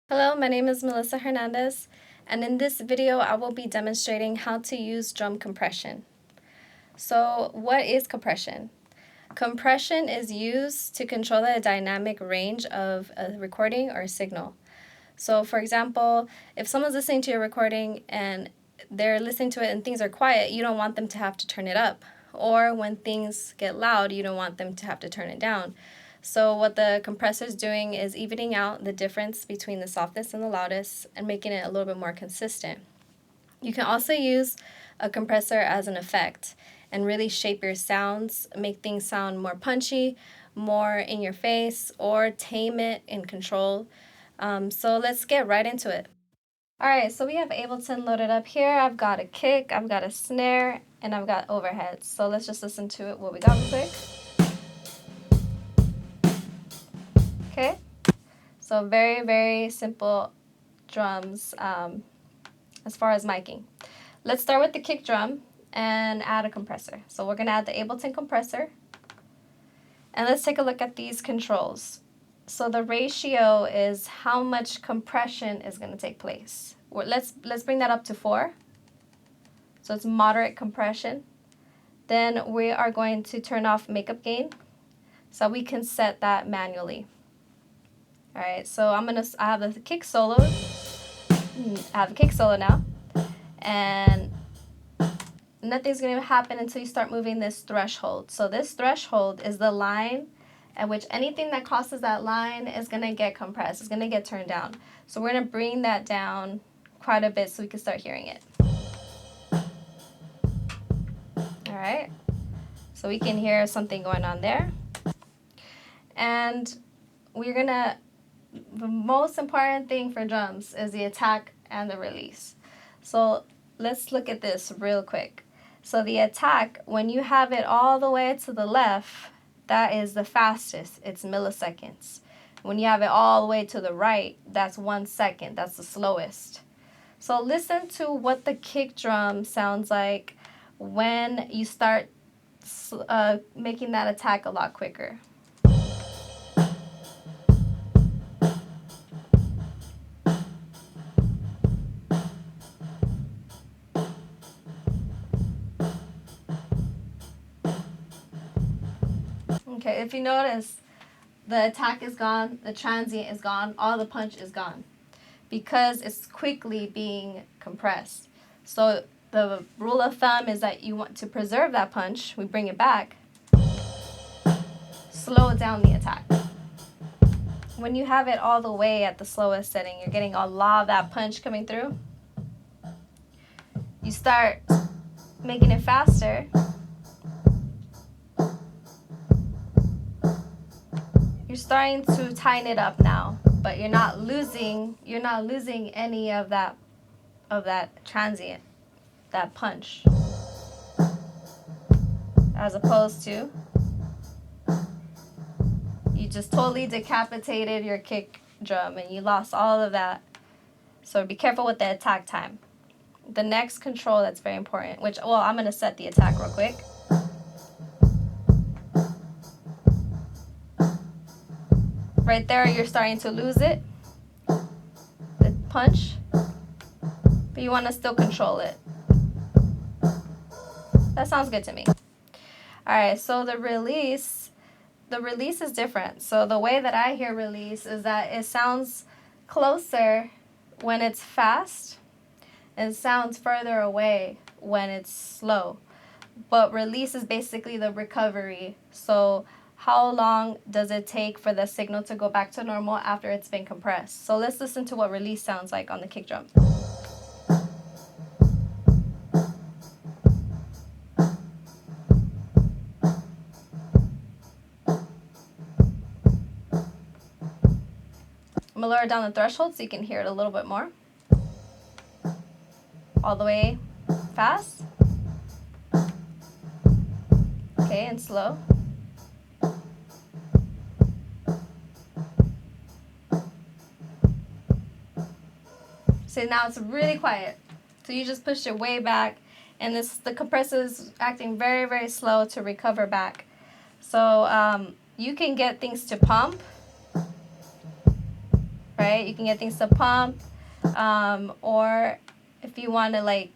Hello, my name is Melissa Hernandez, and in this video I will be demonstrating how to use drum compression. So what is compression? Compression is used to control the dynamic range of a recording or a signal. So for example, if someone's listening to your recording and they're listening to it and things are quiet, you don't want them to have to turn it up. Or when things get loud, you don't want them to have to turn it down. So what the compressor is doing is evening out the difference between the softest and the loudest and making it a little bit more consistent. You can also use a compressor as an effect and really shape your sounds, make things sound more punchy, more in your face, or tame it in control. So let's get right into it. Alright, so we have Ableton loaded up here. I've got a kick, I've got a snare, and I've got overheads. So let's just listen to it, what we got real quick. Okay, so very, very simple drums as far as miking. Let's start with the kick drum and add a compressor. So we're going to add the Ableton compressor. And let's take a look at these controls. So the ratio is how much compression is going to take place. Let's bring that up to 4. So it's moderate compression. Then we are going to turn off makeup gain so we can set that manually. Alright, so I have the kick solo. I have a kick solo now. And nothing's going to happen until you start moving this threshold. So this threshold is the line at which anything that crosses that line is going to get compressed. It's going to get turned down. So we're going to bring that down quite a bit so we can start hearing it. Alright, so we can hear something going on there. And we're going to, the most important thing for drums is the attack and the release. So let's look at this real quick. So the attack, when you have it all the way to the left, that is the fastest. It's milliseconds. When you have it all the way to the right, that's 1 second. That's the slowest. So listen to what the kick drum sounds like when you start making that attack a lot quicker. Okay, if you notice, the attack is gone, the transient is gone, all the punch is gone because it's quickly being compressed. So the rule of thumb is that you want to preserve that punch. We bring it back, slow down the attack. When you have it all the way at the slowest setting, you're getting a lot of that punch coming through. You start making it faster. You're starting to tighten it up now, but you're not losing any of that transient, that punch. As opposed to you just totally decapitated your kick drum and you lost all of that. So be careful with the attack time. The next control that's very important, I'm going to set the attack real quick. Right there, you're starting to lose it, the punch, but you want to still control it. That sounds good to me. Alright, so the release is different. So the way that I hear release is that it sounds closer when it's fast and sounds further away when it's slow. But release is basically the recovery. So how long does it take for the signal to go back to normal after it's been compressed? So let's listen to what release sounds like on the kick drum. I'm going to lower down the threshold so you can hear it a little bit more. All the way fast. Okay, and slow. So now it's really quiet. So you just pushed it way back, and the compressor is acting very, very slow to recover back. So you can get things to pump, right? right? You can get things to pump, or if you want to like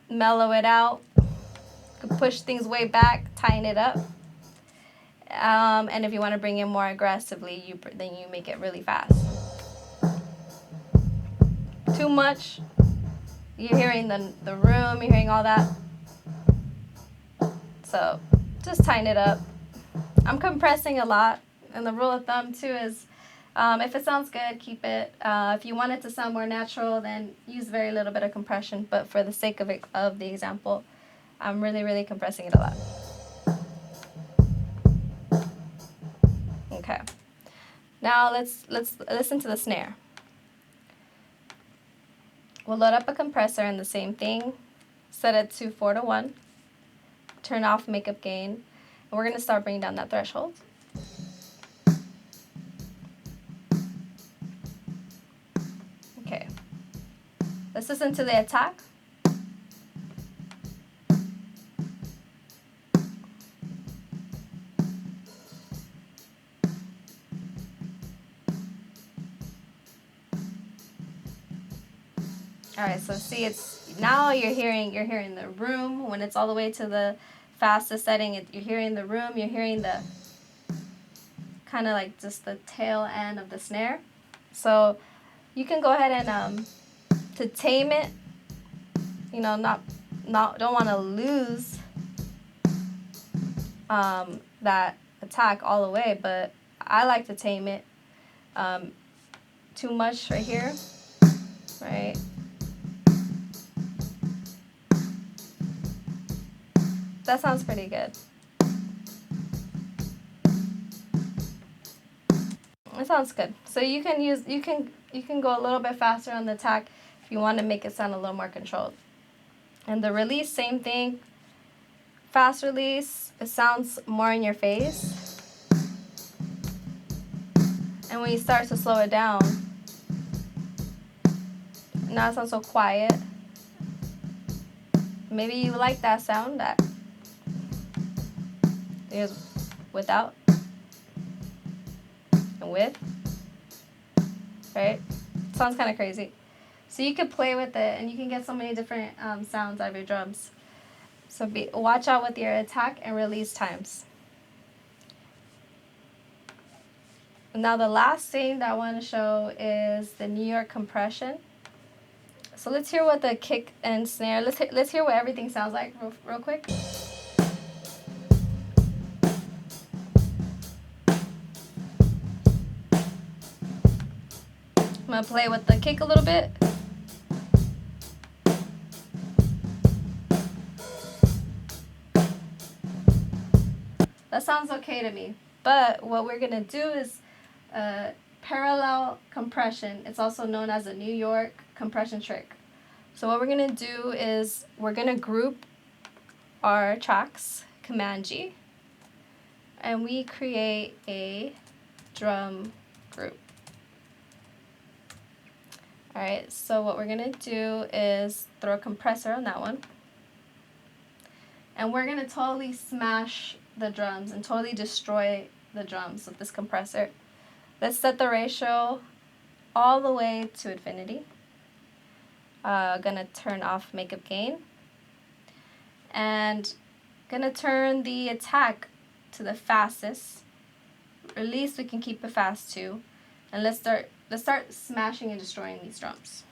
mellow it out, you can push things way back, tighten it up. And if you want to bring it more aggressively, then you make it really fast. Too much, you're hearing the room, you're hearing all that. So just tighten it up. I'm compressing a lot, and the rule of thumb too is if it sounds good, keep it. If you want it to sound more natural, then use very little bit of compression, but for the sake of the example, I'm really compressing it a lot. Okay, now let's listen to the snare. We'll load up a compressor and the same thing, set it to 4:1, turn off makeup gain, and we're going to start bringing down that threshold. Okay, let's listen to the attack. All right, so see, it's now you're hearing the room when it's all the way to the fastest setting. You're hearing the room, you're hearing the kind of like just the tail end of the snare. So you can go ahead and to tame it, you know, don't want to lose that attack all the way, but I like to tame it. Too much right here, right? That sounds pretty good. It sounds good. So you can go a little bit faster on the attack if you want to make it sound a little more controlled. And the release, same thing. Fast release, it sounds more in your face. And when you start to slow it down, now it sounds so quiet. Maybe you like that sound, that is without and with, right? Sounds kind of crazy. So you could play with it, and you can get so many different sounds out of your drums. So watch out with your attack and release times. Now the last thing that I want to show is the New York compression. So let's hear what the kick and snare, let's hear what everything sounds like real quick. I'm going to play with the kick a little bit. That sounds okay to me. But what we're going to do is parallel compression. It's also known as a New York compression trick. So what we're going to do is we're going to group our tracks, Command G, and we create a drum group. Alright, so what we're going to do is throw a compressor on that one. And we're going to totally smash the drums and totally destroy the drums with this compressor. Let's set the ratio all the way to infinity. Gonna turn off makeup gain. And gonna turn the attack to the fastest. Release, we can keep it fast too. And let's start smashing and destroying these drums.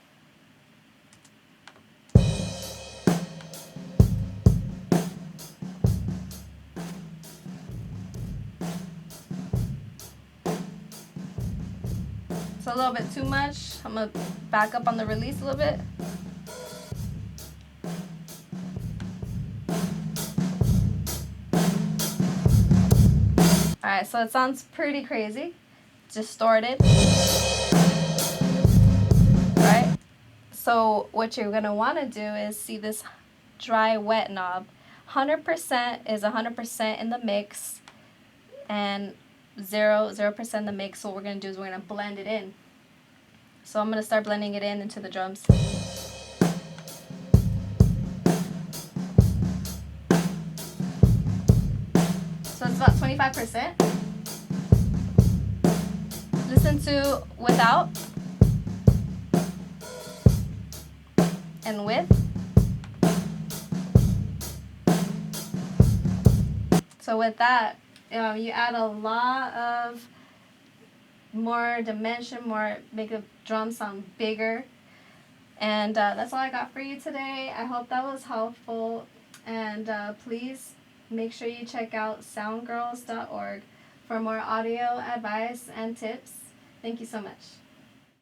It's a little bit too much. I'm gonna back up on the release a little bit. Alright, so it sounds pretty crazy. Distorted. Right? So what you're going to want to do is see this dry wet knob. 100% is 100% in the mix, and 0% in the mix. So what we're going to do is we're going to blend it in. So I'm going to start blending it in into the drums. So it's about 25%. Listen to without. and width. So with that, you add a lot of more dimension, make the drum sound bigger. And that's all I got for you today. I hope that was helpful. And please make sure you check out soundgirls.org for more audio advice and tips. Thank you so much.